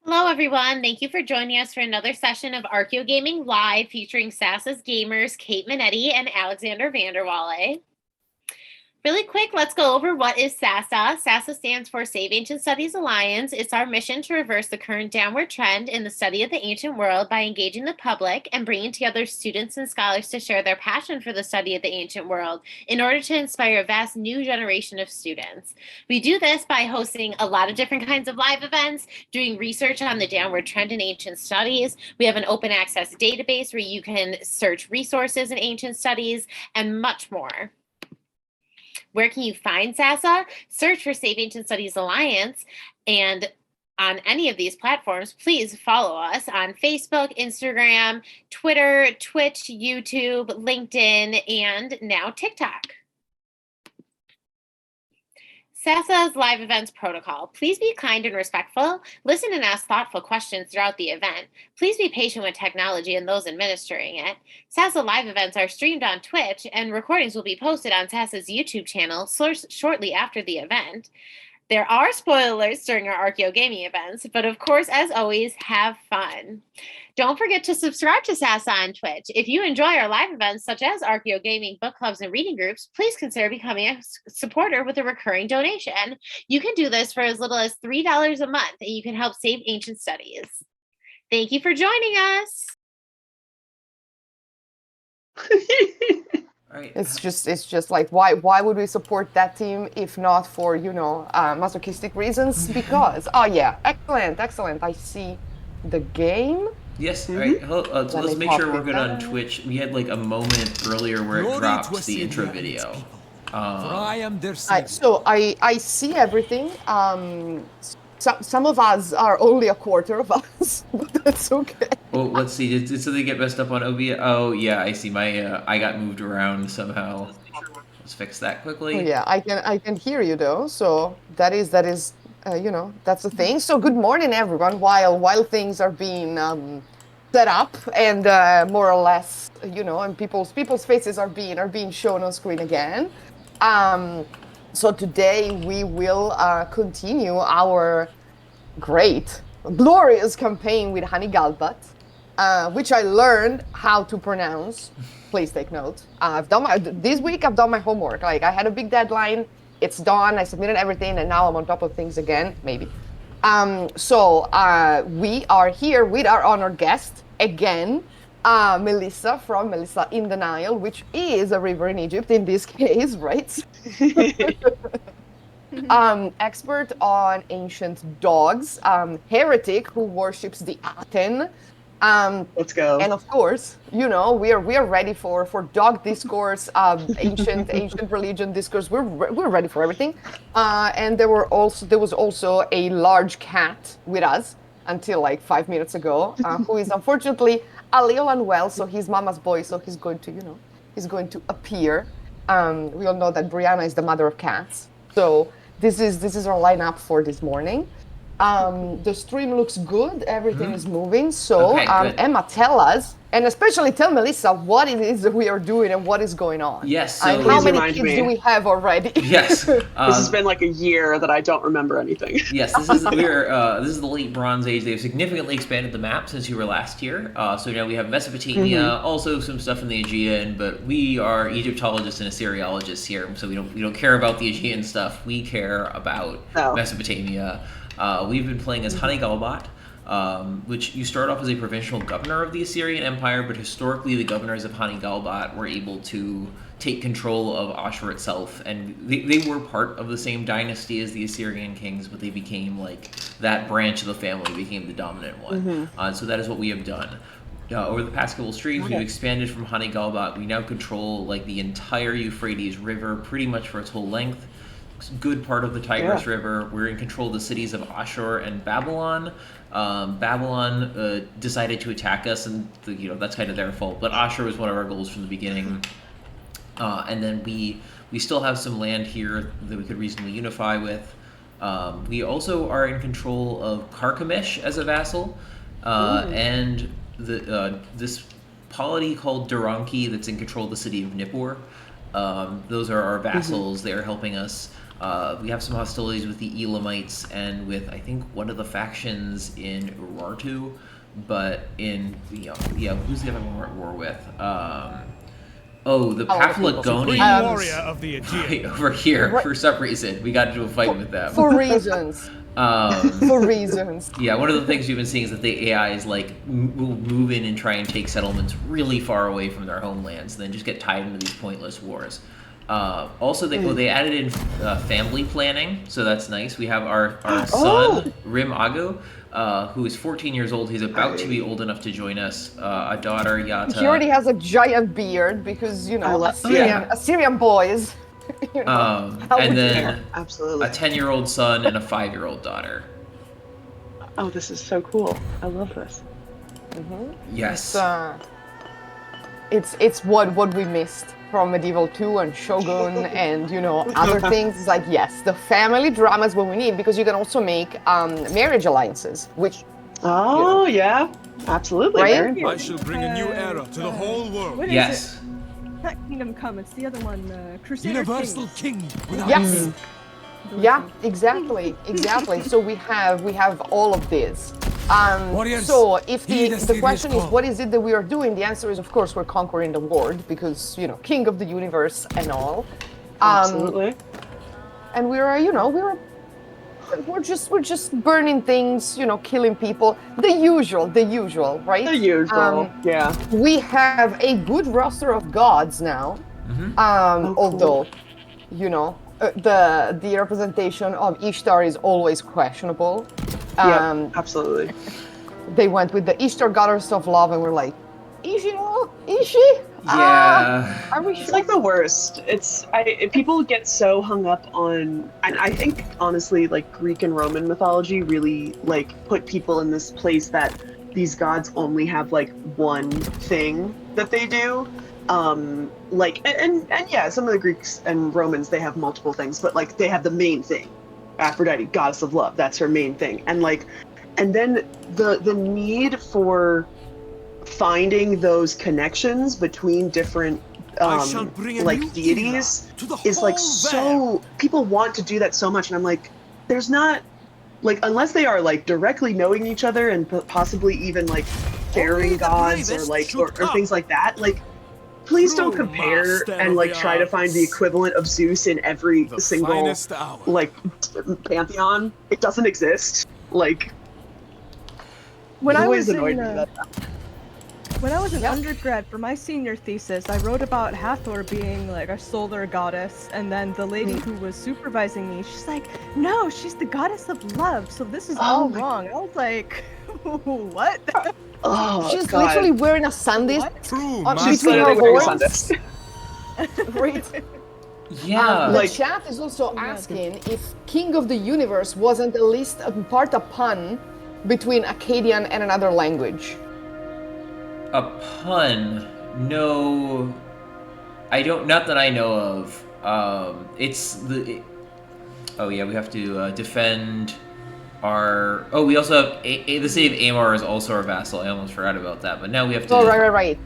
Hello, everyone. Thank you for joining us for another session of Archeo Gaming Live featuring Sassa's gamers Kate Minetti and Alexander Vanderwalle. Really quick, let's go over what is SASA. SASA stands for Save Ancient Studies Alliance. It's our mission to reverse the current downward trend in the study of the ancient world by engaging the public and bringing together students and scholars to share their passion for the study of the ancient world in order to inspire a vast new generation of students. We do this by hosting a lot of different kinds of live events, doing research on the downward trend in ancient studies. We have an open access database where you can search resources in ancient studies and much more. Where can you find SASA? Search for Save Ancient Studies Alliance, and on any of these platforms, please follow us on Facebook, Instagram, Twitter, Twitch, YouTube, LinkedIn, and now TikTok. SASA's live events protocol. Please be kind and respectful. Listen and ask thoughtful questions throughout the event. Please be patient with technology and those administering it. SASA live events are streamed on Twitch, and recordings will be posted on SASA's YouTube channel shortly after the event. There are spoilers during our Archeo Gaming events, but of course, as always, have fun. Don't forget to subscribe to SASA on Twitch. If you enjoy our live events, such as Archeo Gaming, book clubs, and reading groups, please consider becoming a supporter with a recurring donation. You can do this for as little as $3 a month, and you can help save ancient studies. Thank you for joining us. Right. It's just like why would we support that team if not for masochistic reasons? Because excellent. I see the game. Yes, right. So let's make sure we're good on Twitch. We had like a moment earlier where it drops the intro video. So I see everything. Some of us are only a quarter of us, but that's okay. Well, let's see. Did something get messed up on OBS? Oh yeah, I see. My I got moved around somehow. Let's fix that quickly. Oh, yeah, I can hear you though. So that is that's the thing. So good morning, everyone. While things are being set up and more or less, and people's faces are being shown on screen again. So today we will continue our great, glorious campaign with Honey Galbat, which I learned how to pronounce. Please take note. This week I've done my homework. Like I had a big deadline. It's done. I submitted everything, and now I'm on top of things again. Maybe. So we are here with our honored guest again. Melissa from MelissainDeNil, which is a river in Egypt in this case, right? Expert on ancient dogs, heretic who worships the Aten. Let's go. And of course, we are ready for dog discourse, ancient religion discourse. We're ready for everything. And there was also a large cat with us until like 5 minutes ago, who is unfortunately a little unwell, so he's mama's boy, so he's going to appear. We all know that Briana is the mother of cats, so this is our lineup for this morning. The stream looks good, everything is moving, so okay, Emma, tell us, and especially tell Melissa what it is that we are doing and what is going on. Yes. So how many kids do we have already? Yes. This has been like a year that I don't remember anything. Yes, this is the late Bronze Age. They've significantly expanded the map since you were last year. So now we have Mesopotamia, also some stuff in the Aegean, but we are Egyptologists and Assyriologists here, so we don't care about the Aegean stuff. We care about Mesopotamia. We've been playing as Honey Galbat, which you start off as a provincial governor of the Assyrian Empire, but historically the governors of Honey Galbat were able to take control of Ashur itself, and they were part of the same dynasty as the Assyrian kings, but they became like that branch of the family became the dominant one. So that is what we have done. Over the past couple of streams, we've expanded from Honey Galbat. We now control like the entire Euphrates River, pretty much for its whole length. Good part of the Tigris River. We're in control of the cities of Ashur and Babylon. Babylon decided to attack us, and that's kind of their fault. But Ashur was one of our goals from the beginning. And then we still have some land here that we could reasonably unify with. We also are in control of Carchemish as a vassal, and this polity called Duranki that's in control of the city of Nippur. Those are our vassals. They are helping us We have some hostilities with the Elamites and with, I think, one of the factions in Urartu. But in, who's the other one we're at war with? The Paphlagonians. Warrior of the Aegean. Right over here, for some reason. We got into a fight with them. For reasons. For reasons. Yeah, one of the things we've been seeing is that the AIs will move in and try and take settlements really far away from their homelands, and then just get tied into these pointless wars. Also, they added in family planning, so that's nice. We have our son Rim Agu, who is 14 years old. He's about to be old enough to join us. A daughter Yata. He already has a giant beard because Assyrian boys. And then absolutely a 10-year-old son and a 5-year-old daughter. Oh, this is so cool. I love this. Yes. It's what we missed from Medieval 2 and Shogun and other things. It's like, yes, the family drama is what we need, because you can also make marriage alliances, which yeah, absolutely, right? I shall bring a new era to the whole world. What is Yes. it? Not Kingdom Come, it's the other one, Crusader Universal Kings. King without Yes. end. Yeah, exactly. So we have all of this. Warriors, So if heed the Assyria's question is call. what is it that we are doing, the answer is, of course, we're conquering the world, because king of the universe and all. Absolutely. And we're just burning things, killing people, the usual, right? The usual, yeah. We have a good roster of gods now. Although, the representation of Ishtar is always questionable. Yeah, absolutely. They went with the Ishtar goddess of love, and we're like, is she? Yeah. Are we sure? It's like the worst. People get so hung up on, and I think honestly, like Greek and Roman mythology really put people in this place that these gods only have one thing that they do. And yeah, some of the Greeks and Romans, they have multiple things, but they have the main thing. Aphrodite, goddess of love, that's her main thing. And then the need for finding those connections between different deities is so, people want to do that so much, and I'm like, there's not, unless they are directly knowing each other and possibly even fairy gods or things like that, please don't compare and try to find the equivalent of Zeus in every single pantheon. It doesn't exist. When I always was annoyed in, me that. When I was an undergrad for my senior thesis, I wrote about Hathor being a solar goddess, and then the lady who was supervising me, she's like, no, she's the goddess of love, so this is all wrong. I was like, what? Oh, she's God. literally wearing a Sunday She's between her literally wearing horns. Right. Yeah. The chat is also asking if King of the Universe wasn't at least part a pun between Akkadian and another language. A pun? No, I don't. Not that I know of. It's the. Oh yeah, we have to defend our. Oh, we also have the city of Amar is also our vassal. I almost forgot about that, but now we have to. Oh right.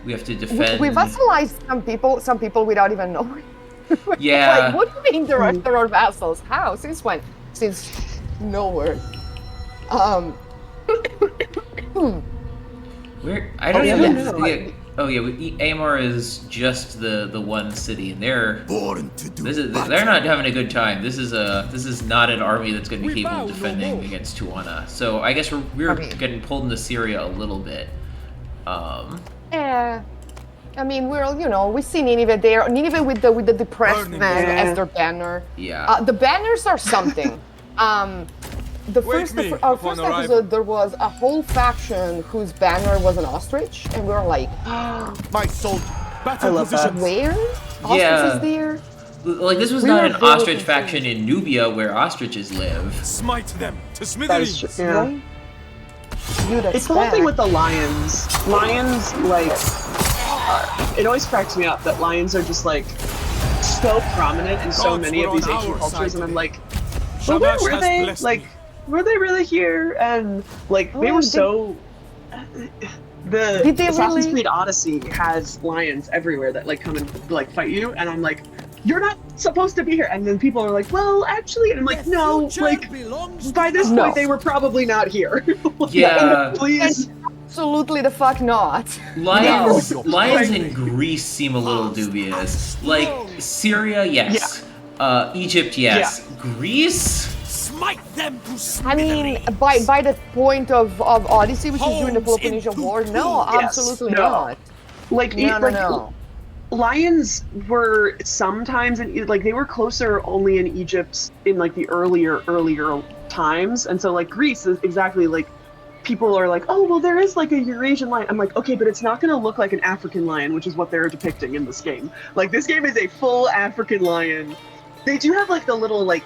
We have to defend. We vassalized some people without even knowing. Yeah. What do you mean they're our vassals? How? Since when? Since nowhere. Where I don't even know. Amar is just the one city, and they're not having a good time. This is not an army that's going to be capable of defending against Tuana. So I guess we're getting pulled into Syria a little bit. Yeah. I mean, we see Nineveh there. Nineveh with the depressed man as their banner. Yeah. The banners are something. Our first episode, there was a whole faction whose banner was an ostrich, and we were like, my soul, battle position. Where? Ostrich is there? This was not an ostrich faction in Nubia where ostriches live. Smite them to smithereens. Right? It's the whole thing with the lions. Lions, it always cracks me up that lions are just so prominent in so many of these ancient cultures, and I'm like, well, where were they? Were they really here? And they were so. The Assassin's Creed Odyssey has lions everywhere that come and fight you, and I'm like, you're not supposed to be here. And then people are like, well, actually, and I'm like, no, like, by this point, they were probably not here. Yeah. Please. Absolutely the fuck not. Lions in Greece seem a little dubious. Like, Syria, yes. Egypt, yes. Greece? Smite them to I mean, by the point of Odyssey, which is during the Peloponnesian War, no, absolutely not. Like, No. Lions were sometimes like they were closer only in Egypt in like the earlier times, and so like Greece is exactly like people are like, oh well, there is like a Eurasian lion. I'm like, okay, but it's not going to look like an African lion, which is what they're depicting in this game. Like this game is a full African lion. They do have like the little like,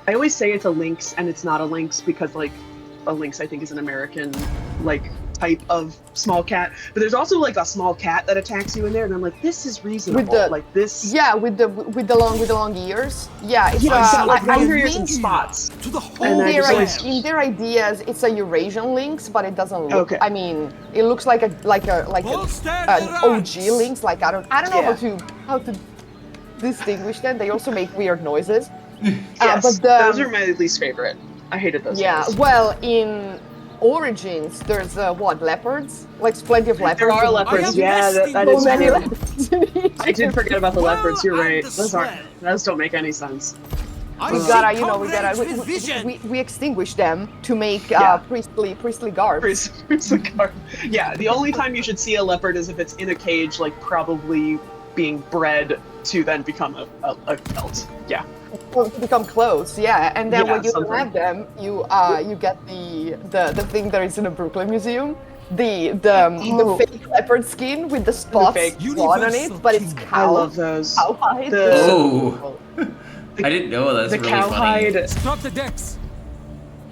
I always say it's a lynx and it's not a lynx because like a lynx I think is an American like type of small cat, but there's also like a small cat that attacks you in there, and I'm like, this is reasonable. Like this, with the long ears. Yeah, it's like I ears think and spots. To the whole in their ideas, it's a Eurasian lynx, but it doesn't look. Okay. I mean, it looks like an OG lynx. Like I don't know how to distinguish them. They also make weird noises. Yes, but those are my least favorite. I hated those. Yeah, ones. well, in Origins, there's leopards? Like plenty of leopards. There are leopards. Yeah, that is many true. leopards. I did forget about the leopards. You're right. Those don't make any sense. We extinguish them to make priestly garb. Priestly garb. Yeah, the only time you should see a leopard is if it's in a cage, like probably being bred to then become a pelt. Yeah. To become clothes, yeah. And then when you something. have them, you get the thing that is in the Brooklyn Museum. The fake leopard skin with the spots drawn on it, but it's cow. I love those. Cowhide. I didn't know that's the really cowhide. funny. Stop the decks.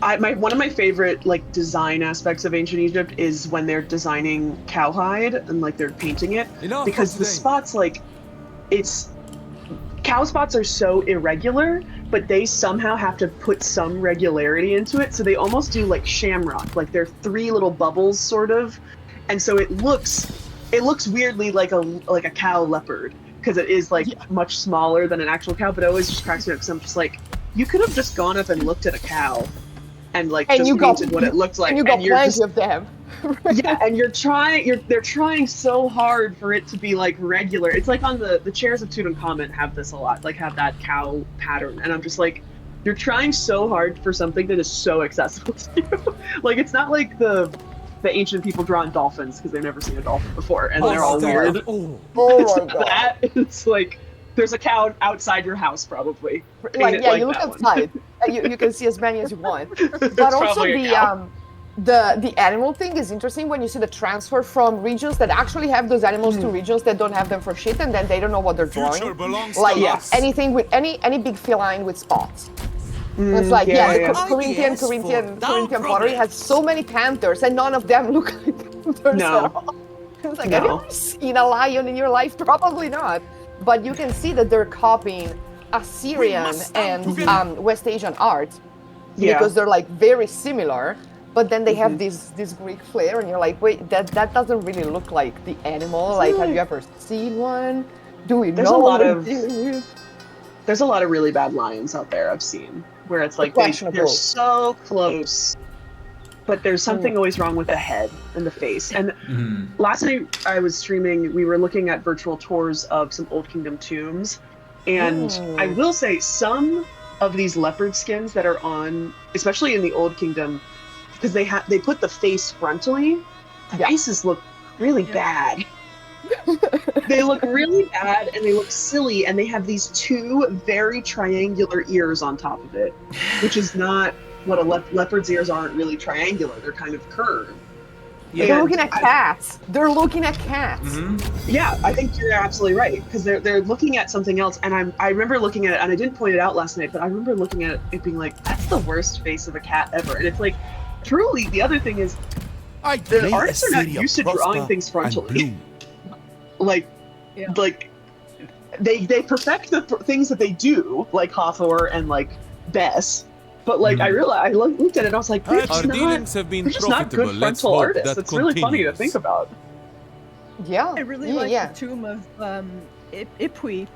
One of my favorite like design aspects of ancient Egypt is when they're designing cowhide and like they're painting it, because the spots like cow spots are so irregular, but they somehow have to put some regularity into it, so they almost do like shamrock, like they're three little bubbles sort of, and so it looks weirdly like a cow leopard, because it is like much smaller than an actual cow. But it always just cracks me up because I'm just like, you could have just gone up and looked at a cow and like just painted what it looked like, and you got plenty of them. Yeah, and they're trying so hard for it to be like regular. It's like on the chairs of Tutankhamun have this a lot, like have that cow pattern, and I'm just like, you're trying so hard for something that is so accessible to you. Like it's not like the ancient people drawing dolphins because they've never seen a dolphin before and they're all weird. It's my God. that. It's like there's a cow outside your house probably. Like you look outside, you can see as many as you want. But also the animal thing is interesting when you see the transfer from regions that actually have those animals to regions that don't have them for shit, and then they don't know what they're drawing. Like anything with any big feline with spots. It's like Corinthian pottery has so many panthers, and none of them look like panthers at all. It's like, have you ever seen a lion in your life? Probably not. But you can see that they're copying Assyrian and West Asian art because they're like very similar. But then they have this Greek flair, and you're like, wait, that doesn't really look like the animal. Like, have you ever seen one? Do we know what we're dealing with? There's a lot of really bad lions out there I've seen, where it's like they're so close, but there's something always wrong with the head and the face. And last night I was streaming, we were looking at virtual tours of some Old Kingdom tombs, and I will say some of these leopard skins that are on, especially in the Old Kingdom, because they put the face frontally, the faces look really bad. They look really bad, and they look silly, and they have these two very triangular ears on top of it, which is not what a leopard's ears aren't really triangular. They're kind of curved. Yeah, they're looking at cats. They're looking at cats. Yeah, I think you're absolutely right, because they're looking at something else, and I remember looking at it, and I didn't point it out last night, but I remember looking at it being like, that's the worst face of a cat ever. And it's like, truly, the other thing is, the artists are not used to drawing things frontally. Like they perfect the things that they do, like Hathor and like Bess. But like I looked at it and I was like, they're just not good frontal artists. It's really funny to think about. Yeah. I really like the tomb of Ipwi.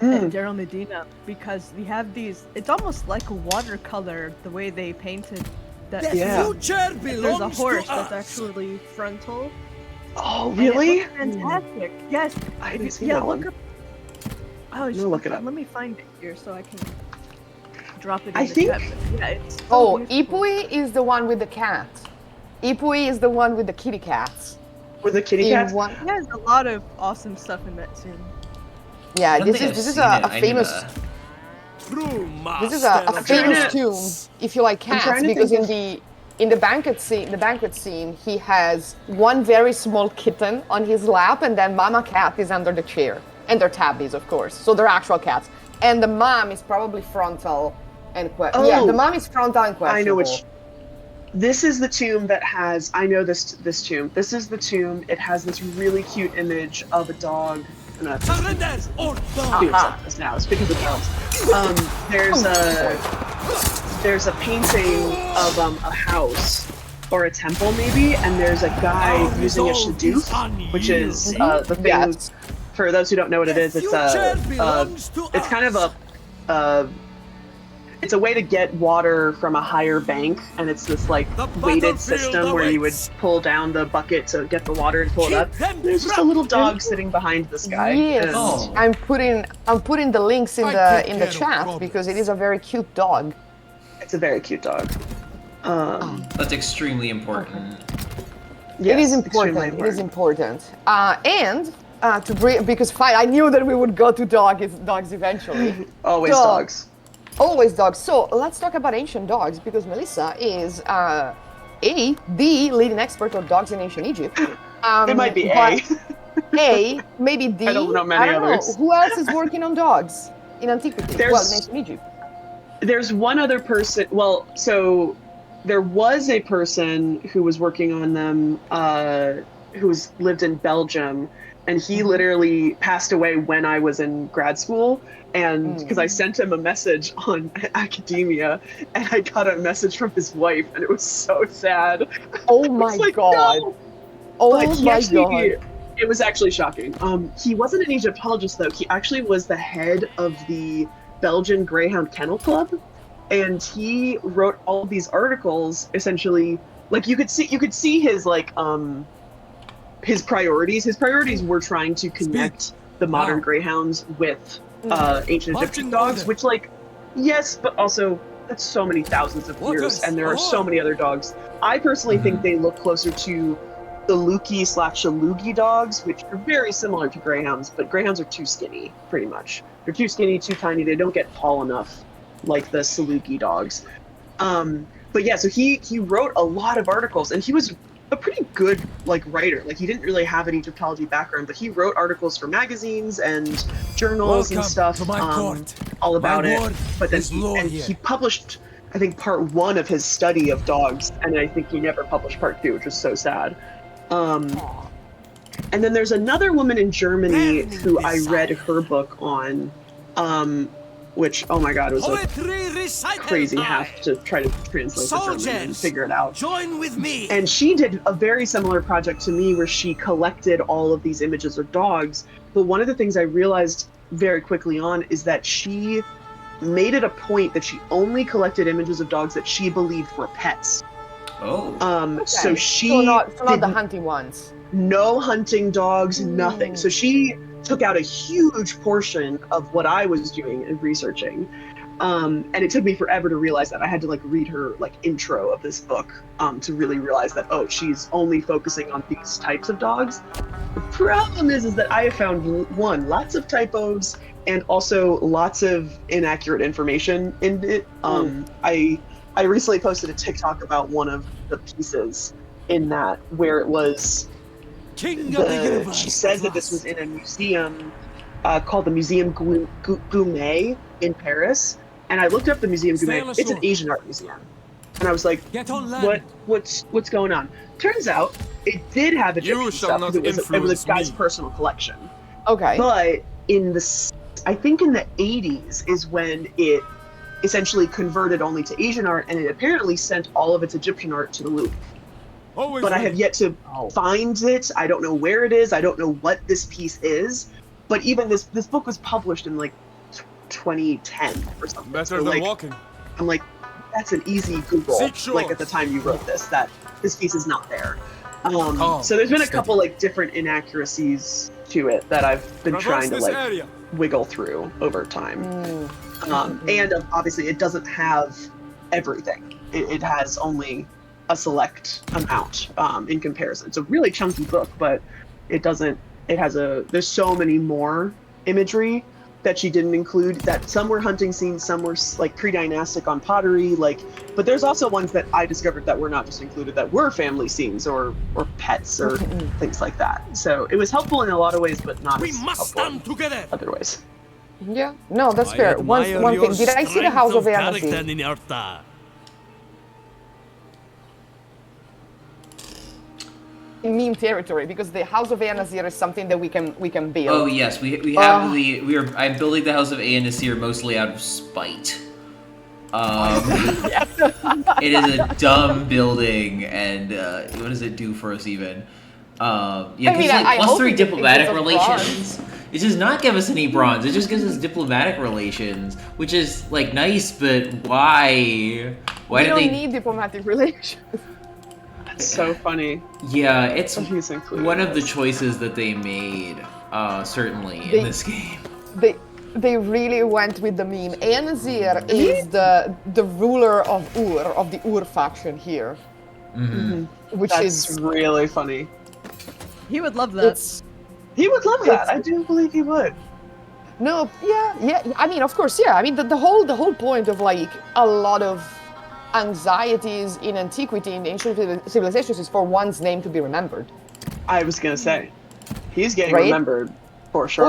at Daryl Medina, because we have these. It's almost like a watercolor the way they painted that. The Yeah. future There's a belongs horse to us. that's actually frontal. Oh, and it really? looks fantastic. Yes. I haven't seen Yeah, that look one. up. Oh, I'm gonna look it up. Let me find it here so I can drop it in I the think- chat. But yeah, it's so Oh, beautiful. Ipui is the one with the cat. Ipui is the one with the kitty cats. With the kitty In cats? one, There's a lot of awesome stuff in that scene. yeah, I don't this think is I've this is seen a it. I need famous to- True this is master a of famous trying to- tomb if you like cats, trying to because think in the banquet scene he has one very small kitten on his lap, and then Mama Cat is under the chair, and they're tabbies, of course, so they're actual cats, and the mom is probably frontal and yeah, the Oh, mom is frontal and questionable. I know which. This is the tomb that has. I know this tomb. This is the tomb. It has this really cute image of a dog. I'm gonna surrender or die. do this now. It's because of dogs. There's a painting of a house or a temple maybe, and there's a guy Our using a resolve is shadoof, which is unyielding. the thing. Yes. For those who don't know what it is, it's Future belongs to it's kind of a it's a way to get water from a higher bank, and it's this like The weighted battlefield system where you would awaits. pull down the bucket to get the water and pull it Keep up. them There's just a trapped. little dog sitting behind this guy. Yes, and- Oh. I'm putting the links in I the take in the care of chat problems. because it is a very cute dog. It's a very cute dog. That's extremely important. It is yes, extremely important. It is important. And to bring, because fine, I knew that we would go to dogs eventually. Always Dog. dogs. Always dogs. So let's talk about ancient dogs, because Melissa is the leading expert of dogs in ancient Egypt. It might be but maybe the. I don't know many others. Who else is working on dogs in antiquity? Well, in There's- ancient Egypt. There's one other person. Well, so there was a person who was working on them, lived in Belgium, and he literally passed away when I was in grad school. And because I sent him a message on academia, and I got a message from his wife, and it was so sad. Oh I my was like, god! "No!" Oh But he my actually- god! It was actually shocking. He wasn't an Egyptologist though. He actually was the head of the Belgian Greyhound Kennel Club, and he wrote all of these articles. Essentially, like you could see his like his priorities. His priorities were trying to connect the modern Wow. greyhounds with ancient Egyptian Marching dogs, order. which like yes, but also that's so many thousands of years, Workers, and there are so on. many other dogs. I personally think they look closer to the Luki/Shalugi dogs, which are very similar to greyhounds, but greyhounds are too skinny, pretty much. They're too skinny, too tiny. They don't get tall enough like the Saluki dogs. But yeah, so he wrote a lot of articles, and he was a pretty good like writer. Like he didn't really have an Egyptology background, but he wrote articles for magazines and journals and Welcome stuff to my court. all about My it. word But then is law here. he published, I think, part 1 of his study of dogs, and I think he never published part 2, which was so sad. And then there's another woman in Germany who I read her book on, which, oh my god, it was like Poetry recital crazy. time. Have to try to translate the German and Soldiers, figure it out. join with me. And she did a very similar project to me where she collected all of these images of dogs. But one of the things I realized very quickly on is that she made it a point that she only collected images of dogs that she believed were pets. Oh. So Okay. she so not the did hunting ones. no hunting dogs, nothing. So she took out a huge portion of what I was doing and researching. And it took me forever to realize that. I had to like read her like intro of this book to really realize that, oh, she's only focusing on these types of dogs. The problem is that I have found lots of typos and also lots of inaccurate information in it. I recently posted a TikTok about one of the pieces in that where it was King of the universe. she says that this was in a museum called the Museum Goumet in Paris, and I looked up the Museum Sail Goumet. It's an ashore. Asian art museum, and I was like, Get on land. what's going on? Turns out it did have Egyptian shall stuff. not 'Cause it was a influence guy's me. personal collection, Okay. but I think in the 80s is when it essentially converted only to Asian art, and it apparently sent all of its Egyptian art to the Louvre. Always But I ready. have yet to find it. I don't know where it is. I don't know what this piece is. But even this book was published in like 2010 or something. Better So, than like, walking. I'm like, that's an easy Google. Seek shores. Like at the time you wrote this, that this piece is not there. Calm, So there's been a steady. couple like different inaccuracies to it that I've been Traverse trying to this like area. wiggle through over time. And obviously it doesn't have everything. It has only a select amount in comparison. It's a really chunky book, but it doesn't. It has there's so many more imagery that she didn't include. That some were hunting scenes, some were like pre-dynastic on pottery, like. But there's also ones that I discovered that were not just included, that were family scenes or pets or things like that. So it was helpful in a lot of ways, but not We as must helpful stand together. in other ways. Yeah, no, that's I fair. One admire thing. your Did I see the strength House of character, Fantasy? Ninarta. In meme territory, because the House of Anazir is something that we can build. Oh yes, we have I'm building the House of Anasir mostly out of spite. It is a dumb building, and what does it do for us even? Yeah, I mean, like, I plus hope 3 it gives diplomatic us relations. It does not give us any bronze. It just gives us diplomatic relations, which is like nice, but why? Why we did don't they? need diplomatic relations. It's so funny. Yeah, it's He's included one of the this. choices that they made. Certainly They- in this game. They really went with the meme. Anazir is the ruler of Ur, of the Ur faction here, which That's is really funny. He would love that. it's He would love that. It's- I do believe he would. no, yeah. I mean, of course, yeah. I mean, the whole point of like a lot of anxieties in antiquity in ancient civilizations is for one's name to be remembered. I was gonna say, he's getting Right? remembered for sure.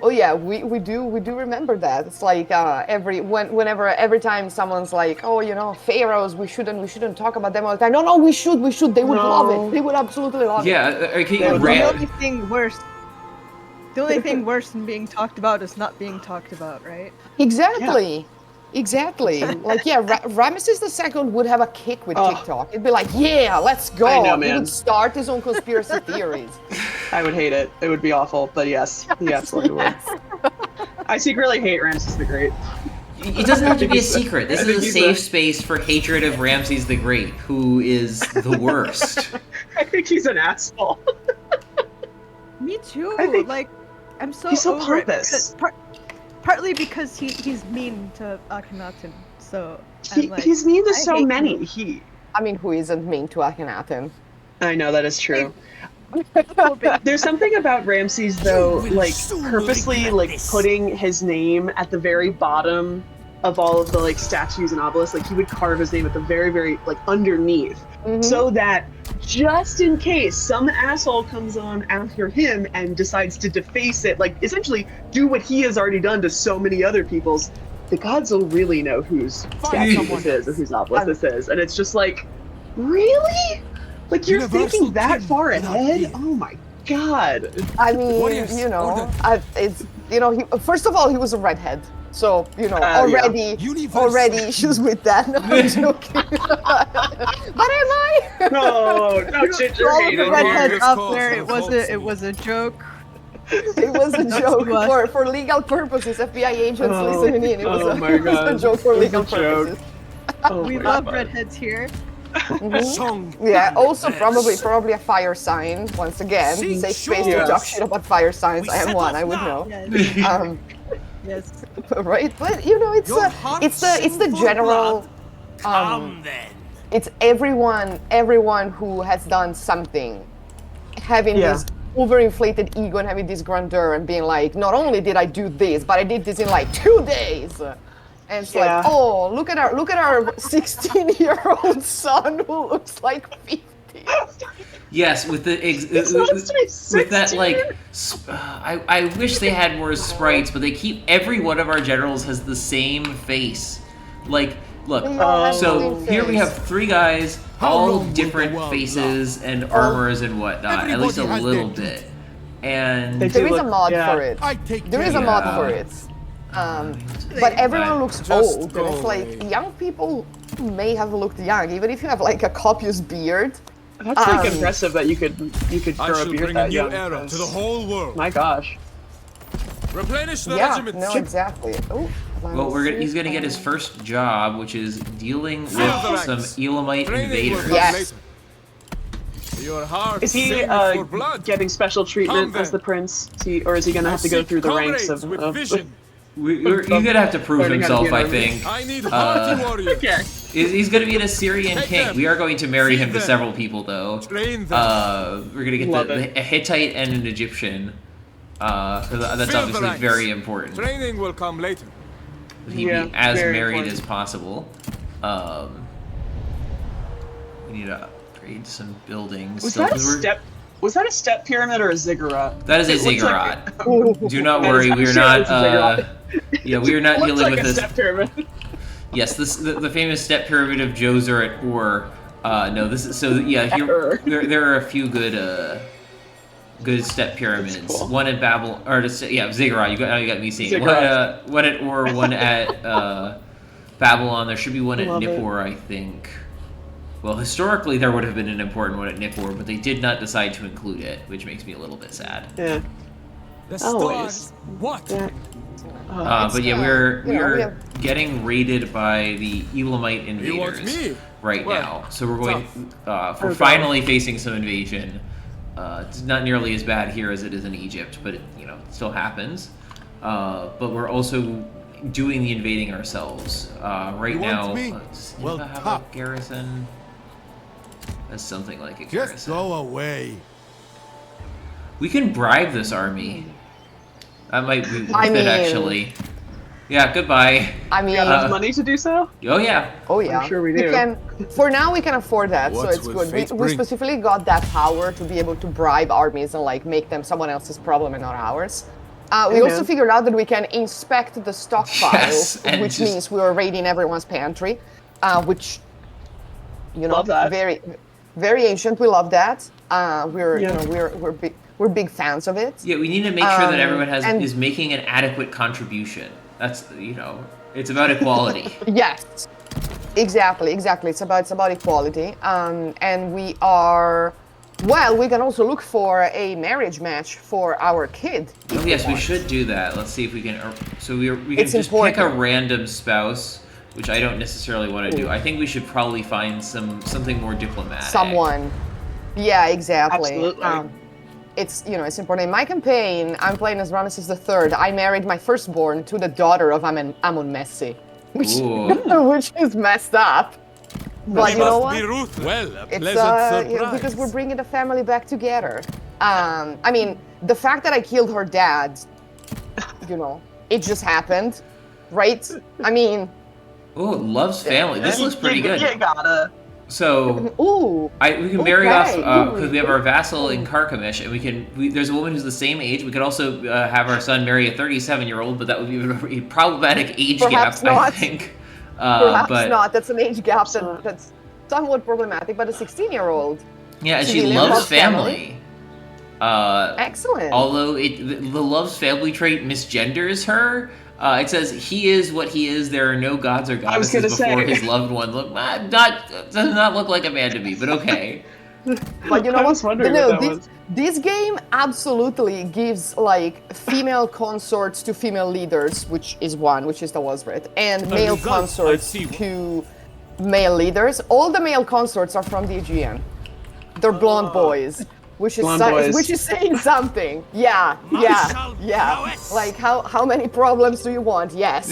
Oh yeah, we do remember that. It's like every time someone's like, oh, you know, pharaohs, we shouldn't talk about them all the time. No, we should. They would love it. They would absolutely love it. Yeah, okay, The Ram- only thing worse. The only thing worse than being talked about is not being talked about, right? Exactly. Like, yeah, Ramesses II would have a kick with Oh. TikTok. It'd be like, yeah, let's go. I know, He man. would start his own conspiracy theories. I would hate it. It would be awful. But yes, he absolutely would. I secretly hate Ramses the Great. It doesn't have to be a secret. This I is think a he's safe a- space for hatred of Ramses the Great, who is the worst. I think he's an asshole. Me too. I think Like, I'm so he's so over it pompous. because- partly because he's mean to Akhenaten. So He's mean to I so hate many. him. I mean, who isn't mean to Akhenaten? I know that is true. Poor baby. There's something about Ramses though, You will like soon purposely regret like this. putting his name at the very bottom of all of the like statues and obelisks. Like he would carve his name at the very, very like underneath, so that just in case some asshole comes on after him and decides to deface it, like essentially do what he has already done to so many other people's, the gods will really know whose statue someone this is or whose obelisk this is. And it's just like, really? Like you're Universal thinking that king far without ahead? being. Oh my god. I mean, Warriors, you know, order. it's, you know, first of all, he was a redhead. So, you know, Yeah. already issues with that. No, I'm joking. But am I? No, no For ginger all hate the in redheads here. out there, it was a joke. It was a joke what? for legal purposes. FBI agents Oh, listening in. It was, oh a, my it was God. a joke for It was legal a joke. purposes. Oh We my love God. redheads here. Song. Yeah, also probably a fire sign. Once again, See, safe space sure. to talk shit about fire signs. We I am set one. off I would now. know. Yes. Um, Yes. right? But you know, it's Your a, heart it's the sing for general. blood. Come then. It's everyone who has done something, having Yeah. this overinflated ego and having this grandeur and being like, not only did I do this, but I did this in like 2 days. And it's Yeah. like, oh, look at our 16-year-old son who looks like 50. Yes, with the supposed to be with that 16. like, I wish they had more sprites, but they keep every one of our generals has the same face. Like, look, They all have the so same here we face. have 3 guys, How all long will different the world faces and armors and whatnot, at least a Everybody has little their bit. And They There do is a look- mod yeah. for it. I take There is a care. mod Yeah. for it. But everyone Right. looks Just old, go and it's like away. young people may have looked young, even if you have like a copious beard. That's like Um, impressive that you could I grow a shall beard bring a that new young. era to the because- whole world. My gosh. Replenish the Yeah, regiment. no, exactly. Oh, Well, he's gonna get his first job, which is dealing with Fill the some ranks. Elamite Training will invaders. come Yes. later. Your heart Is he sing for blood. getting special treatment Come as the then. prince? Or is he gonna have to go Seek through the ranks comrades with of vision. He's gonna have to prove Learning how to himself, be an I army. think. I need hearty warriors. Okay. He's gonna be an Assyrian Take king. them. We are going to marry Feed him to them. several people, though. Train them. We're gonna get Love it. a Hittite and an Egyptian. 'Cause that's Fill the obviously ranks. very important. Training will come later. That he Yeah, be as very married important. as possible. We need to upgrade some buildings. Was still, that a 'cause we're- step? Was that a step pyramid or a ziggurat? That is a It looks ziggurat. Do not That is- worry, I'm we are sure not. it's a ziggurat. Yeah, we are not Looks dealing like with a this. step pyramid. Yes, the famous step pyramid of Djoser at Ur. No, this is so. Yeah, here there are a few good step pyramids. cool. One at Babel, or ziggurat. Now you got me seeing Ziggurat. one at Ur, one at Babylon. There should be one at Love it. Nippur, I think. Well, historically there would have been an important one at Nippur, but they did not decide to include it, which makes me a little bit sad. Yeah. The Always. stars. What? Yeah. But yeah, you know, we're we have- getting raided by the Elamite You want invaders me? right Well, now. So we're going. We're God. finally facing some invasion. It's not nearly as bad here as it is in Egypt, but it still happens. But we're also doing the invading ourselves right You want now. me? Does Well, Nineveh have top. a garrison? That's something like a Just garrison. go away. We can bribe this army. That might be worth I it, mean- actually. Yeah, goodbye. I mean, We got enough money to do so? Oh, yeah. oh yeah, I'm sure we do. can. For now, we can afford that, so What it's will good. fate We bring? specifically got that power to be able to bribe armies and like make them someone else's problem and not ours. We also Amen. figured out that we can inspect the stockpile, Yes, and which just- means we are raiding everyone's pantry, which Love that. very, very ancient. We love that. We're Yeah. we're big fans of it. Yeah, we need to make sure that everyone and- is making an adequate contribution. That's it's about equality. Yes, exactly. It's about equality. And we are. Well, we can also look for a marriage match for our kid. Oh if yes, we want. should do that. Let's see if we can. So we can It's just pick a important. random spouse, which I don't necessarily want to do. I think we should probably find something more diplomatic. Someone. Yeah, exactly. Absolutely. It's important. In my campaign, I'm playing as Ramesses III. I married my firstborn to the daughter of Amun Messi, which Ooh. which is messed up. But We you know must what? be ruthless. Well, a It's pleasant surprise. because we're bringing the family back together. I mean, the fact that I killed her dad, it just happened, right? I mean, Oh, loves family. This looks pretty good. You gotta. So ooh, we can marry off Okay. because we have our vassal in Carchemish, and there's a woman who's the same age. We could also have our son marry a 37-year-old, but that would be a problematic age Perhaps gap, I not. think. perhaps but not. That's an age gap not. that's somewhat problematic. But a 16-year-old, yeah, and she Civilian loves loves family. excellent. Although the loves family trait misgenders her. It says he is what he is. There are no gods or I was goddesses gonna before say. his loved one. Does not look like a man to me, but okay. But you know I what? was wondering No, what that was. this game absolutely gives like female consorts to female leaders, which is the Wazret, and male result, I consorts see. to male leaders. All the male consorts are from the Aegean. They're blonde boys, which is Blonde boys. which is saying something. Yeah. prowess. Like how many problems do you want? Yes.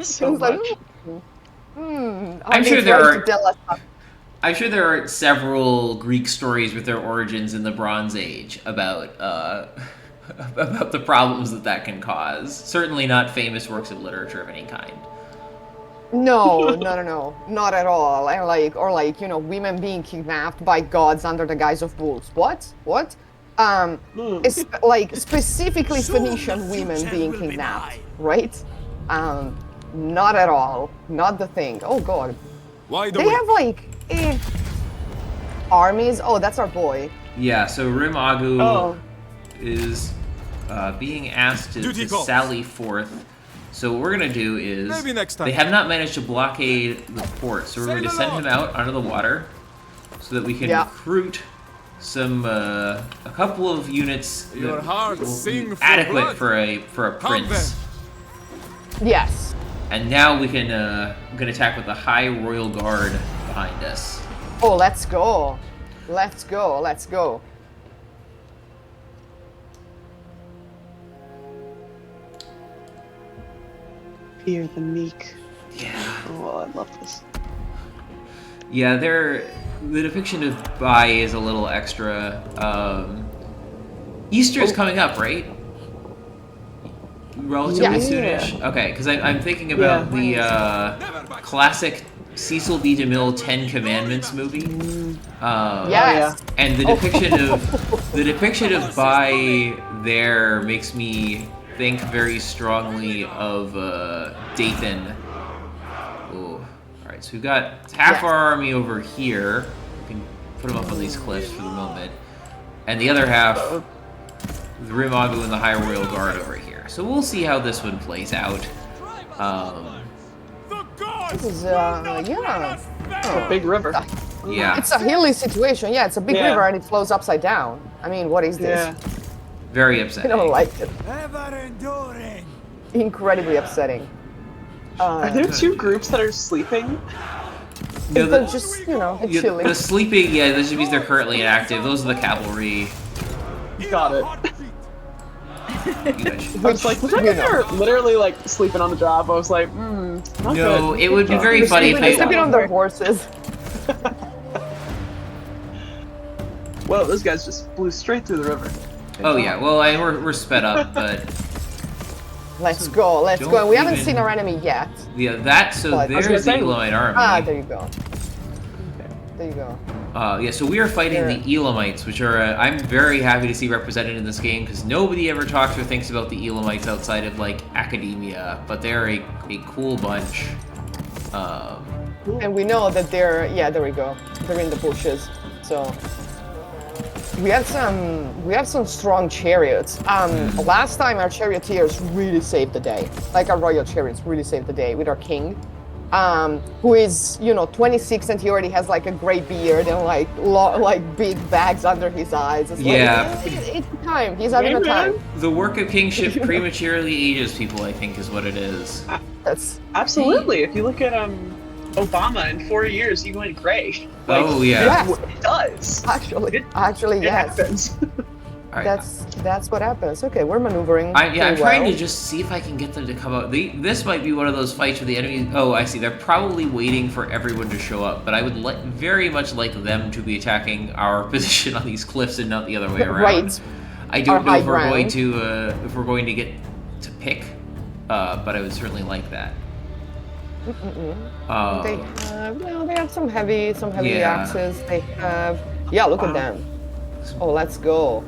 So It's like, much. I'm sure there tries to are- tell us something. I'm sure there are several Greek stories with their origins in the Bronze Age about about the problems that can cause. Certainly not famous works of literature of any kind. No, not at all. And women being kidnapped by gods under the guise of bulls. What? It's like specifically Soon Phoenician the women future being will be kidnapped, nigh. right? Not at all. Not the thing. Oh god. Why do They we? have armies. Oh, that's our boy. Yeah, so Rimagu Oh. is being asked to Duty calls. sally forth. So what we're gonna do is Maybe next time. they have not managed to blockade the port, so we're going to Sail send him along. out under the water so that we can Yeah. recruit a couple of units Your that hearts will be sing for adequate blood. for a Come prince. Yes. And now we can attack with the High Royal Guard behind us. Oh, let's go. Let's go. Let's go. Fear the meek. Yeah. Oh, I love this. Yeah, the depiction of Bai is a little extra. Easter's coming up, right? Relatively Yeah. soonish. Okay, because I'm thinking about the classic Cecil B. DeMille 10 Commandments movie. Yes. And the depiction of Bai there makes me think very strongly of Dathan. Ooh. Alright, so we've got half our army over here. We can put them up on these cliffs for the moment. And the other half, the Rimagu and the High Royal Guard over here. So we'll see how this one plays out. This is, yeah. A big river. Yeah. It's a hilly situation. Yeah, it's a big Yeah. river and it flows upside down. I mean, what is this? Yeah. Very I upsetting. don't like it. Ever enduring. Incredibly upsetting. Are there two groups that are sleeping? No, They're just, chilling. the sleeping, yeah, this means they're currently inactive. Those are the cavalry. Got it. You guys- I was like, was that they're literally like sleeping on the job? I was like, not No, good. it would be very funny if They're they. sleeping on their horses. Well, those guys just blew straight through the river. Oh yeah, well we're sped up, but Let's go, let's Don't go. And we haven't even- seen our enemy yet. yeah, that so But- there's gonna the say- Elamite army. Ah, there you go. There you go. Yeah, so we are fighting the Elamites, which are I'm very happy to see represented in this game because nobody ever talks or thinks about the Elamites outside of like academia, but they're a cool bunch. And we know that they're, yeah, there we go. They're in the bushes. So we have some strong chariots. Last time our charioteers really saved the day. Like our royal chariots really saved the day with our king. Who is, 26 and he already has like a gray beard and like big bags under his eyes. It's Yeah. Like, it's time. He's having a time. The work of kingship prematurely ages people, I think, is what it is. That's Absolutely. If you look at Obama in 4 years, he went gray. Like, Oh yeah. Yes. It does. actually It yes. happens. All right. That's what happens. Okay, we're maneuvering. I'm pretty trying well. to just see if I can get them to come out. This might be one of those fights where the enemy. Oh, I see. They're probably waiting for everyone to show up, but I would very much like them to be attacking our position on these cliffs and not the other way around. Right. I don't Our know high if we're going ground. to get to pick, but I would certainly like that. They have some heavy Yeah. axes. They have. Yeah, look at them. Oh, let's go.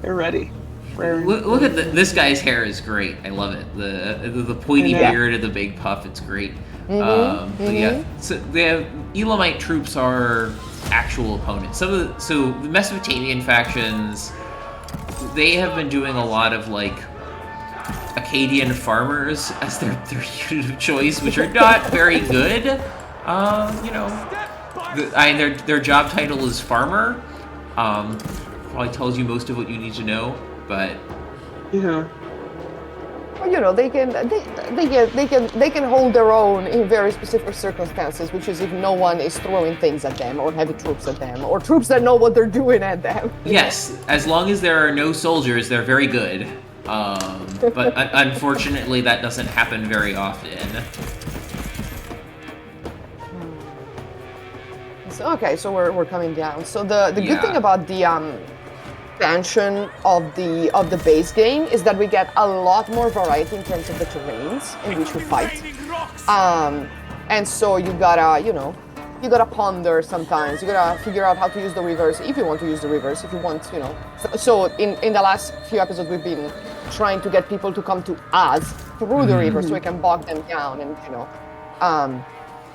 They're ready. Look at this guy's hair is great. I love it. The pointy Yeah. beard and the big puff. It's great. But yeah, so the Elamite troops are actual opponents. So the Mesopotamian factions, they have been doing a lot of like Akkadian farmers as their unit of choice, which are not very good. Their job title is farmer. Probably tells you most of what you need to know, but Yeah. Well, they can hold their own in very specific circumstances, which is if no one is throwing things at them or heavy troops at them or troops that know what they're doing at them. yes, as long as there are no soldiers, they're very good. But unfortunately, that doesn't happen very often. Okay, so we're coming down. So the good Yeah. thing about the expansion of the base game is that we get a lot more variety in terms of the terrains in which we fight. And so you gotta ponder sometimes. You gotta figure out how to use the rivers if you want to use the rivers. If you want, So in the last few episodes, we've been trying to get people to come to us through the river so we can bog them down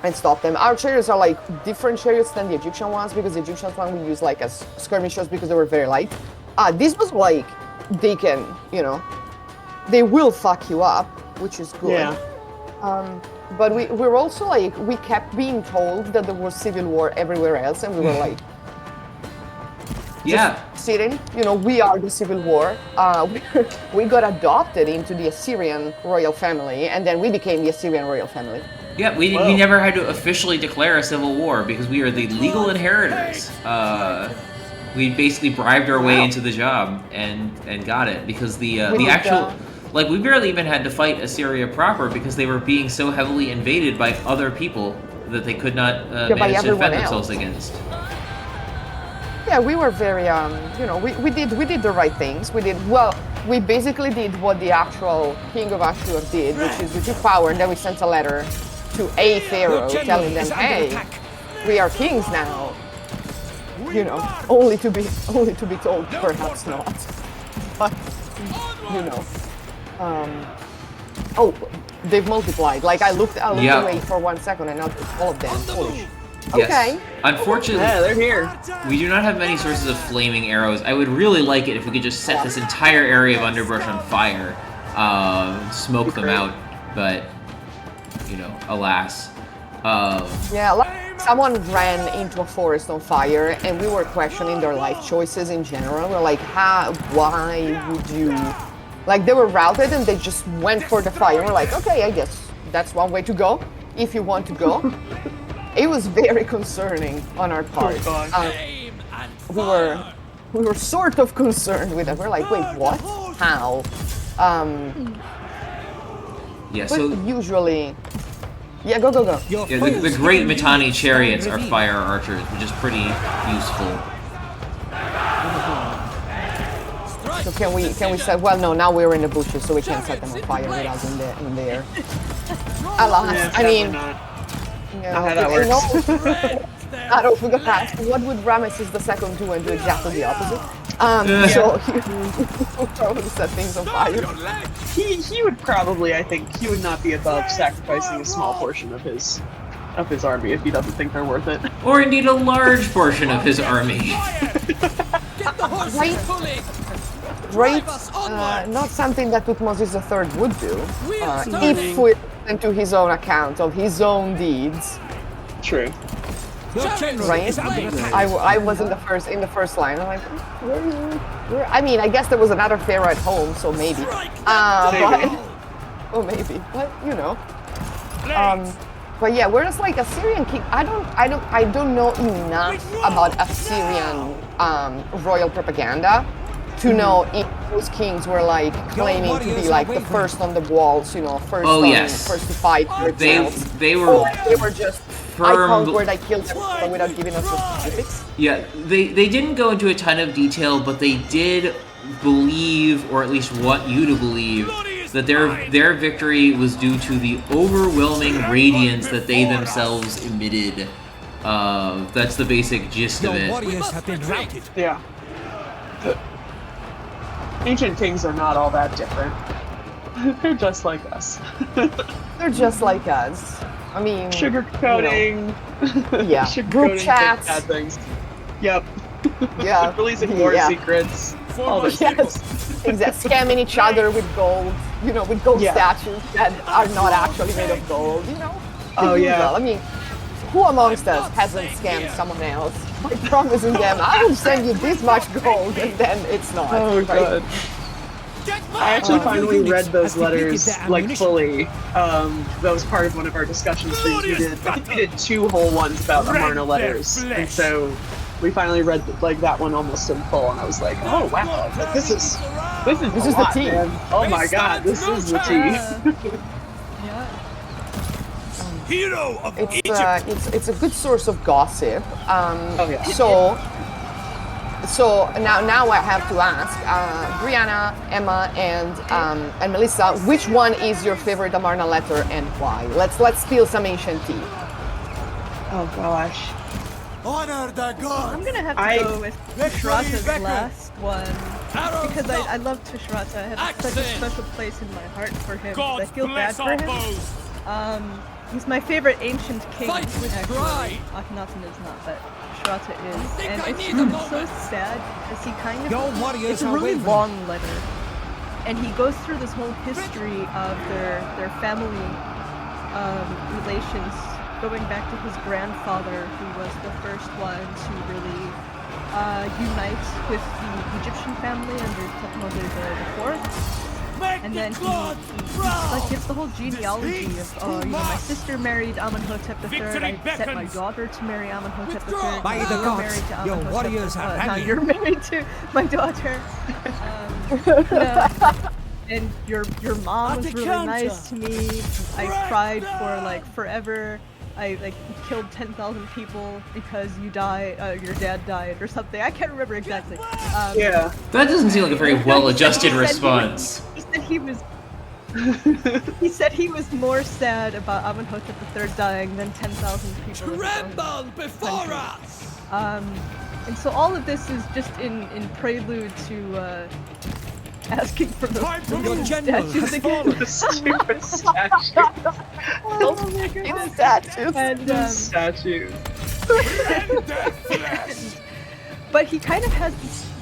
and stop them. Our chariots are like different chariots than the Egyptian ones because the Egyptian ones we use like as skirmishers because they were very light. This was like they can, they will fuck you up, which is good. Yeah. But we're also like we kept being told that there was civil war everywhere else, and we were like, Yeah. Sitting, we are the civil war. We got adopted into the Assyrian royal family, and then we became the Assyrian royal family. Yeah, we never had to officially declare a civil war because we are the legal inheritors. We basically bribed our way into the job and got it because the actual like we barely even had to fight Assyria proper because they were being so heavily invaded by other people that they could not manage to defend themselves against. Yeah, we were very we did the right things. We basically did what the actual king of Ashur did, which is we took power and then we sent a letter to a pharaoh telling them, hey, we are kings now. Only to be told perhaps not. But oh, they've multiplied. Like I looked away for 1 second and now all of them. Holy shit. Yes. Okay. Unfortunately, they're here. We do not have many sources of flaming arrows. I would really like it if we could just set this entire area of underbrush on fire, smoke them out. But alas. Someone ran into a forest on fire, and we were questioning their life choices in general. We're like, why would you? Like they were routed and they just went for the fire. We're like, okay, I guess that's one way to go if you want to go. It was very concerning on our part. We were sort of concerned with it. We're like, wait, what? How? Yeah. But So usually, yeah, go. yeah, the great Mitanni chariots are fire archers, which is pretty useful. So can we say? Well, no. Now we're in the bushes, so we can't set them on fire without in there. Alas, I mean. Not how that works. I don't forget to ask, what would Ramesses II do and do exactly the opposite? So he would probably set things on fire. He would probably, I think, he would not be above sacrificing a small portion of his army if he doesn't think they're worth it. Or indeed a large portion of his army. Right? Not something that Tutmosis III would do. If we listen to his own account of his own deeds. True. Right? I was in the first line. I'm like, where? I mean, I guess there was another pharaoh at home, so maybe. Maybe. But yeah, whereas like Assyrian king, I don't know enough about Assyrian royal propaganda to know if those kings were like claiming to be like the first on the walls, first to fight for themselves. They were. Or they were just I conquered, I killed them without giving us the specifics. Yeah, they didn't go into a ton of detail, but they did believe, or at least want you to believe, that their victory was due to the overwhelming radiance that they themselves emitted. That's the basic gist of it. Yeah. The ancient kings are not all that different. They're just like us. They're just like us. I mean, sugarcoating. Yeah. Group chats. Bad things. Yep. Yeah. Releasing war secrets. All those things. Exactly. Scamming each other with gold. With gold statues that are not actually made of gold. Oh yeah. I mean, who amongst us hasn't scammed someone else by promising them, I will send you this much gold, and then it's not. Oh god. I actually finally read those letters fully. That was part of one of our discussion streams we did. I think we did 2 whole ones about Amarna letters, and so we finally read that one almost in full, and I was like, oh wow, this is the tea. Man. Oh my god, this is the tea. Hero of it's a good source of gossip. So now I have to ask, Briana, Emma, and Melissa, which one is your favorite Amarna letter and why? Let's spill some ancient tea. Oh gosh. Honor the gods. I'm gonna have to go with Tushrata's last one because I love Tushrata. I have such a special place in my heart for him. I feel bad for him. He's my favorite ancient king. Actually, Akhenaten is not, but Tushrata is, and it's so sad because he kind of it's a really long letter, and he goes through this whole history of their family relations, going back to his grandfather, who was the first one to really unites with the Egyptian family under Thutmose IV. And then he like gives the whole genealogy of, my sister married Amenhotep III. I set my daughter to marry Amenhotep III. By the gods, your warriors have now handed. you're married to my daughter. And your mom was really nice to me. I cried for like forever. I like killed 10,000 people because your dad died or something. I can't remember exactly. Yeah. That doesn't seem like a very well-adjusted response. He said he was more sad about Amenhotep III dying than 10,000 people. Tremble before us! And so all of this is just in prelude to asking for the Your general statues has again. fallen. The stupid statue. Oh my goodness. Statues. And Statues. but he kind of has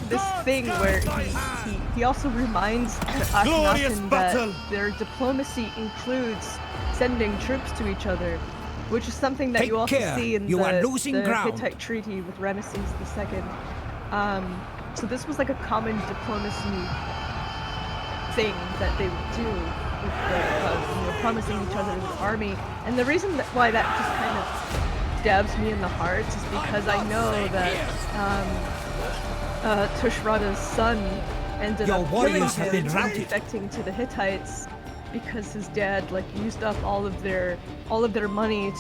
this thing where he also reminds Glorious Akhenaten battle. that their diplomacy includes sending troops to each other, which is something that Take you also care. see in You are losing the ground. Hittite treaty with Ramesses II. So this was like a common diplomacy thing that they would do with promising each other an army. And the reason why that just kind of stabs me in the heart is because I know that Tushratta's son ended Your up killing warriors have him been by routed. defecting to the Hittites because his dad like used up all of their money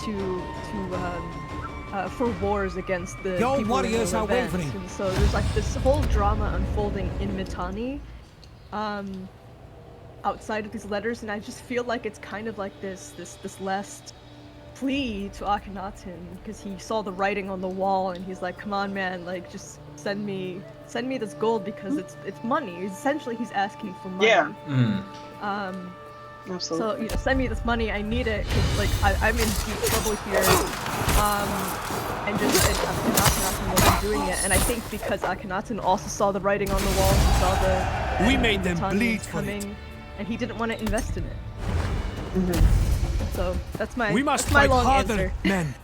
for wars against the Your people warriors in the are Levant. wavering. And so there's like this whole drama unfolding in Mitanni, outside of these letters, and I just feel like it's kind of like this last plea to Akhenaten because he saw the writing on the wall and he's like, come on man, like just send me this gold because it's money. Essentially he's asking for money. Yeah. So Absolutely. send me this money, I need it, 'cause, like I'm in deep trouble here. And Akhenaten wasn't doing it, and I think because Akhenaten also saw the writing on the wall, he saw the We made them Mitannians bleed for it. coming, and he didn't want to invest in it. So that's my We must that's my fight long harder, answer. men.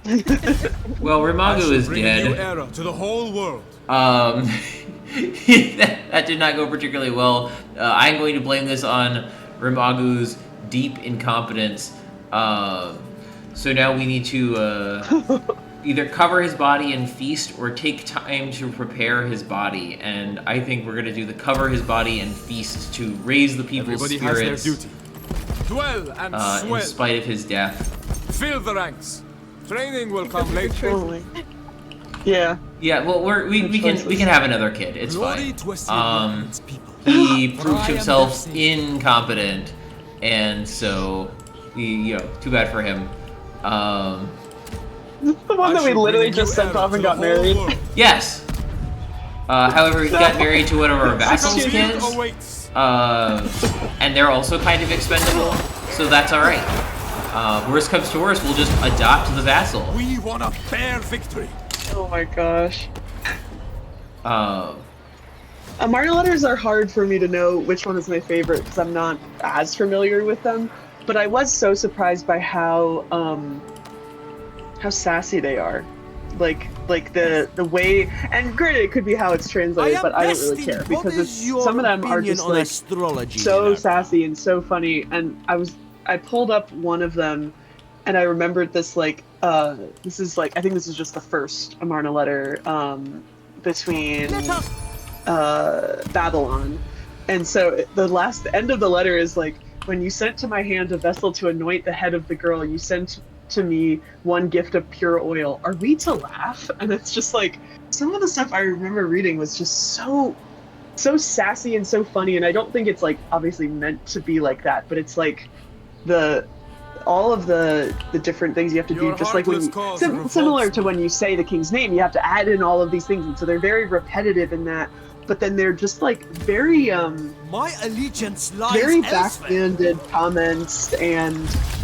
Well, Rimagu is Bring a new dead. era to the whole world. That did not go particularly well. I'm going to blame this on Rimagu's deep incompetence. So now we need to either cover his body and feast or take time to prepare his body. And I think we're going to do the cover his body and feast to raise the people's Everybody has their spirits duty. Dwell and in swell. spite of his death. Fill the ranks. Training will come later. Totally. Yeah. Yeah, well, we can have another kid. It's Glory fine. to Assyria's people. He proved I am himself their incompetent, and so too bad for him. The one that we literally just sent off and got married. Yes. However, he got married to one of our vassals' kids, Awaits. and they're also kind of expendable, so that's all right. Worst comes to worst, we'll just adopt the vassal. We want a fair victory. Oh my gosh. Uh, Mario letters are hard for me to know which one is my favorite because I'm not as familiar with them. But I was so surprised by how sassy they are. Like the way, and granted it could be how it's translated, but I don't really care because some of them are just like so sassy and so funny. And I pulled up one of them, and I remembered this this is I think this is just the first Amarna letter between Babylon, and so the end of the letter is like, when you sent to my hand a vessel to anoint the head of the girl, you sent to me one gift of pure oil. Are we to laugh? And it's just like, some of the stuff I remember reading was just so sassy and so funny, and I don't think it's obviously meant to be like that, but it's like all of the different things you have to do, just like when similar to when you say the king's name, you have to add in all of these things, and so they're very repetitive in that, but then they're just very My allegiance lies very elsewhere. backhanded comments, and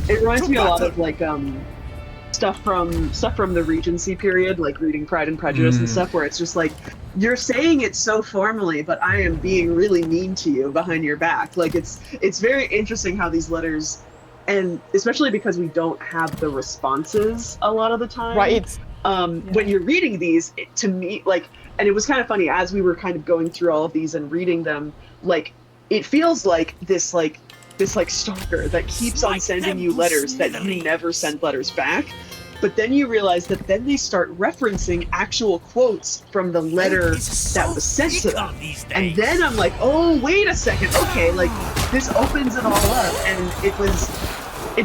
it reminds me a lot of stuff from the Regency period, like reading Pride and Prejudice and stuff, where it's just you're saying it so formally, but I am being really mean to you behind your back. It's very interesting how these letters, and especially because we don't have the responses a lot of the time. Right. when you're reading these, to me, like, and it was kind of funny as we were kind of going through all of these and reading them, like, it feels like this stalker that keeps on sending you letters that you never send letters back. But then you realize that then they start referencing actual quotes from the letter that was sent to them. And then I'm like, oh, wait a second. Okay, like, this opens it all up. And it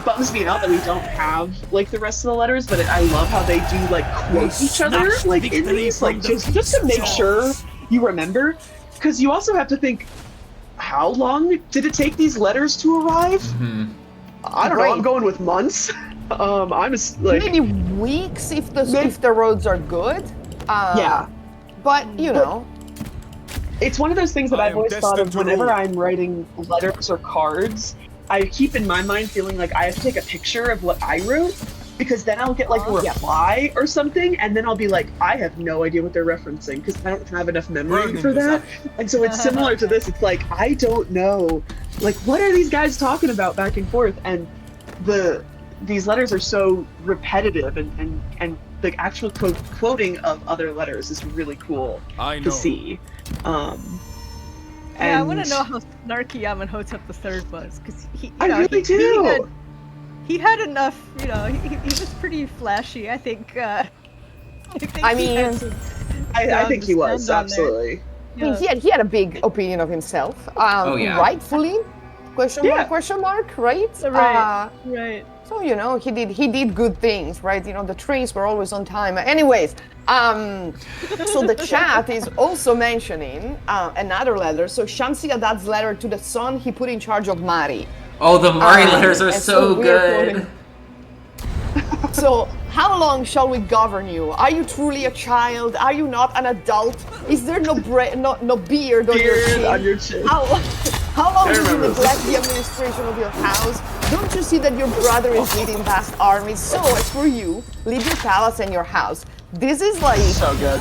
bums me out that we don't have, like, the rest of the letters, but I love how they do, like, quote each other, like, in these, like, just to make sure you remember. Because you also have to think, how long did it take these letters to arrive? Mm-hmm. I don't know, I'm going with months. I'm just like maybe weeks if the roads are good. Yeah, but you know, it's one of those things that I've always thought of whenever I'm writing letters or cards. I keep in my mind feeling like I have to take a picture of what I wrote, because then I'll get like a reply or something, and then I'll be like, I have no idea what they're referencing because I don't have enough memory for that. And so it's similar to this. It's like, I don't know, like, what are these guys talking about back and forth? And these letters are so repetitive, and the actual quoting of other letters is really cool to see. Yeah, I want to know how snarky Amenhotep III was, because he had enough, you know, he was pretty flashy, I think. I think he was, absolutely. Yeah. I mean, he had a big opinion of himself. Rightfully? Question mark, right? Right. So, you know, he did good things, right? You know, the trains were always on time. Anyways, so the chat is also mentioning another letter. So Shamsi Adad's letter to the son he put in charge of Mari. Oh, the Mari letters are so good. So, how long shall we govern you? Are you truly a child? Are you not an adult? Is there no beard on your chin? How long did you neglect the administration of your house? Don't you see that your brother is leading vast armies? So, as for you, leave your palace and your house. This is like so good.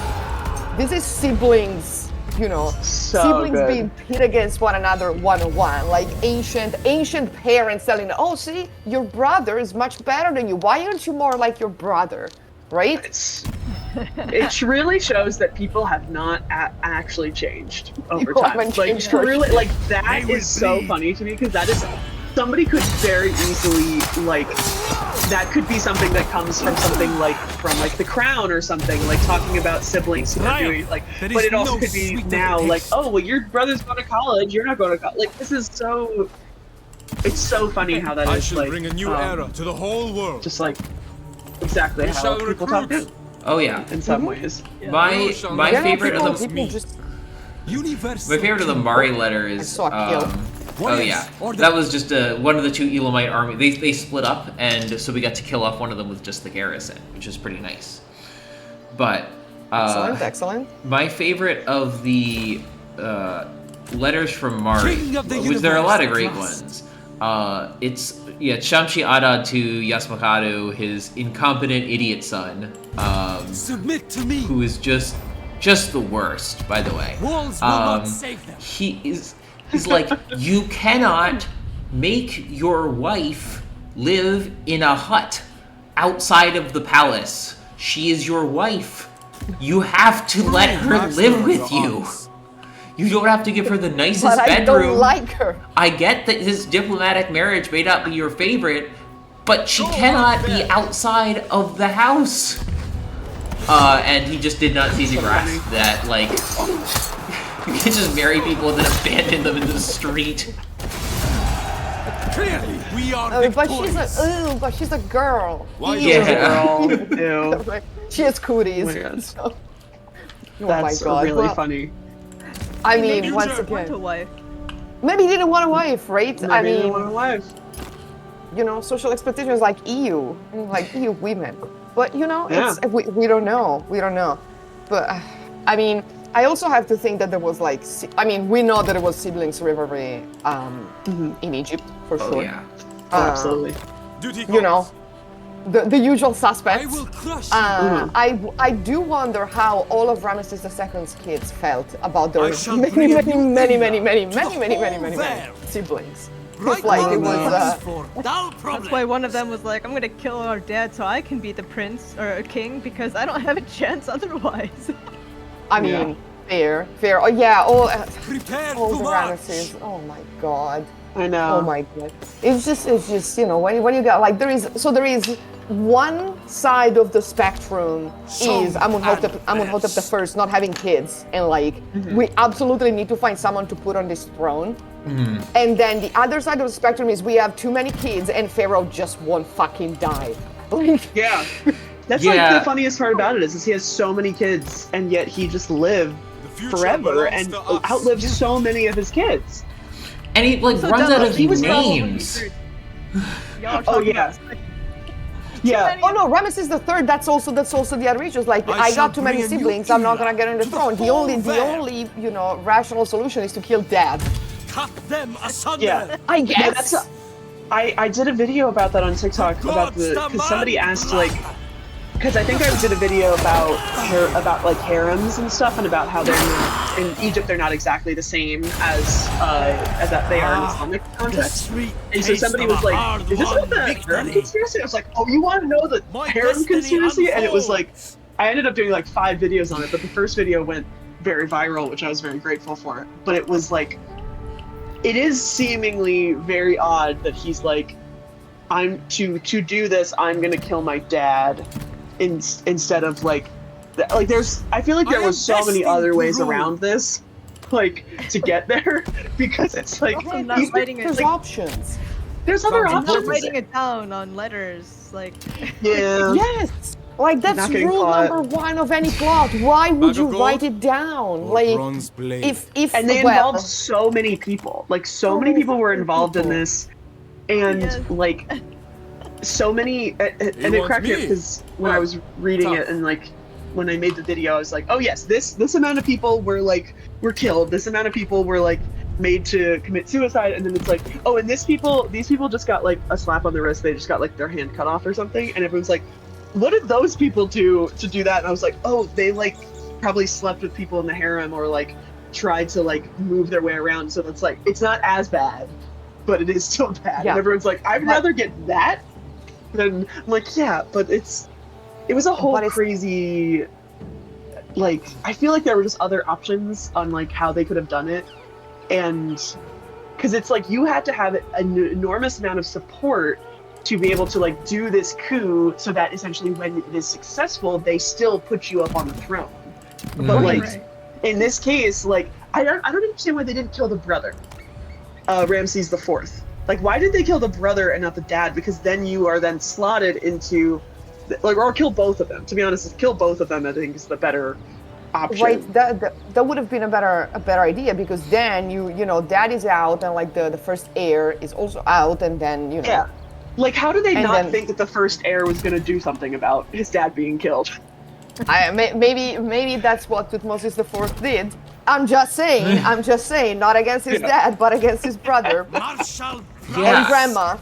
This is siblings, you know, siblings being pit against one another one-on-one, like ancient parents telling, oh, see, your brother is much better than you. Why aren't you more like your brother, right? It really shows that people have not actually changed over time. Like, truly, like, that is so funny to me, because that is, somebody could very easily, like, that could be something that comes from something like The Crown or something, like talking about siblings who are doing, like, but it also could be now, like, oh, well, your brother's going to college, you're not going to college. Like, this is so, it's so funny how that is, like, bring a new era to the whole world. Just like, exactly how people talk now. Oh yeah, in some ways. Yeah. My favorite of the Mari letter is that was just one of the two Elamite army. They split up, and so we got to kill off one of them with just the garrison, which is pretty nice. But excellent. My favorite of the letters from Mari, which there are a lot of great ones. It's Shamshi Adad to Yasmakadu, his incompetent idiot son, submit to me, who is just the worst, by the way. Walls will not save them. He's like, you cannot make your wife live in a hut outside of the palace. She is your wife. You have to let her live with you. You don't have to give her the nicest bedroom. I don't like her. I get that his diplomatic marriage may not be your favorite, but she cannot be outside of the house. And he just did not see the grasp that, like, you can just marry people and then abandon them in the street. Clearly, we are victorious. But she's a girl. Yeah. She has cooties. Oh That's really funny. I mean, once again, maybe he didn't want a wife, right? Maybe he didn't want a wife. You know, social expectations like EU women. But you know, it's we don't know. We don't know. But I mean, I also have to think that there was like, I mean, we know that it was siblings rivalry in Egypt for sure. Yeah. Absolutely. You know, the usual suspects. I will crush I do wonder how all of Ramesses II's kids felt about their many siblings. Right like, on it was, for no problem. That's why one of them was like, I'm gonna kill our dad so I can be the prince or a king because I don't have a chance otherwise. I mean, fair. Oh yeah, Prepare all to the march. Ramesses. Oh my god. I know. Oh my god. It's just you know when you got like there is one side of the spectrum is Amenhotep the first not having kids and like we absolutely need to find someone to put on this throne. And then the other side of the spectrum is we have too many kids and Pharaoh just won't fucking die. Like, Yeah. That's like the funniest part about it is he has so many kids and yet he just lived The future forever belongs and to us. outlived so many of his kids. And he like So runs dumb. out of He was names. Y'all are Oh, talking yeah. about Yeah. oh no, Ramesses the third. That's also the other issue. It's like I shall got too many bring a new siblings. I'm not era gonna get on the to the throne. The full only realm. you know rational solution is to kill dad. Cut them asunder. Yeah. I Yeah, guess. that's I did a video about that on TikTok about Gods because somebody demand asked blood. like because I think I did a video about like harems and stuff and about how they're not, in Egypt they're not exactly the same as that they are in Islamic The context. sweet And so taste somebody of was a like, hard-won "Is this about the harem victory. conspiracy?" I was like, "Oh, you want to know the My harem destiny conspiracy?" And it was like, unfolds. I ended up doing like 5 videos on it, but the first video went very viral, which I was very grateful for. But it was like, it is seemingly very odd that he's like, I'm to do this, I'm gonna kill my dad, instead of like there's. I feel like I there am was so many destined other to ways rule. around this, like to get there, because it's like Also not even- writing it. There's Like, options. there's other Sounds not options. writing it down on letters. Like, Yeah. Yes. Like that's Not getting rule caught. number 1 of any plot. Why would Bag you of gold write it down? or Like bronze blade. if And they well, involved so many people. Like so many people were involved in people. this, and Yes. like so many. And it want cracked me up me? because when I was reading it and like when I made the video, I was like, oh yes, this amount of people were killed. This amount of people were like made to commit suicide, and then it's like, oh, and these people just got like a slap on the wrist. They just got like their hand cut off or something, and everyone's like, what did those people do to do that? And I was like, oh, they like probably slept with people in the harem or like tried to like move their way around. So it's like it's not as bad, but it is still bad. Yeah. And everyone's like, I'd rather get that than I'm like, yeah, but it was a whole But it's- crazy. Like I feel like there were just other options on like how they could have done it, and because it's like you had to have an enormous amount of support to be able to like do this coup so that essentially when it is successful they still put you up on the throne. But like Right. in this case, like I don't understand why they didn't kill the brother, Ramses the Fourth. Like why did they kill the brother and not the dad? Because then you are then slotted into like or kill both of them. To be honest, kill both of them I think is the better option. Right, that would have been a better idea because then you know dad is out and like the first heir is also out and then you know Yeah. Like how do they And not then- think that the first heir was going to do something about his dad being killed? maybe that's what Tutmosis the Fourth did. I'm just saying, not against his dad, but against his brother Marshal Yeah. and grandma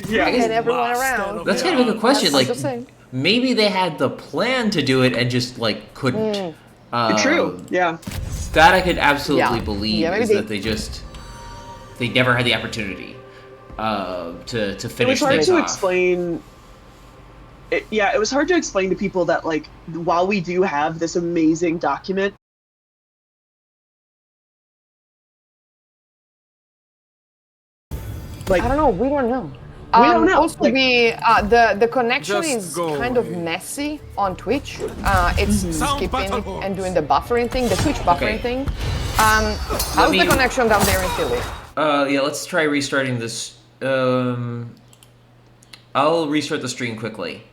Yeah. and everyone Master around. of That's kind of a good question. I'm Like, just saying. maybe they had the plan to do it and just like couldn't. True. Yeah. That I could absolutely Yeah. believe Yeah, maybe is they- that they never had the opportunity to It was finish hard things to off. explain. It was hard to explain to people that like while we do have this amazing document, like I don't know. We don't know. We don't know, Also, like- the connection Just is go kind of away. messy on Twitch. It's Sound skipping battle and doing the buffering thing, the Twitch buffering Okay. thing. How's me- the connection down there in Philly? Yeah, let's try restarting this. I'll restart the stream quickly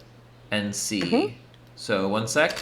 and see. So 1 sec.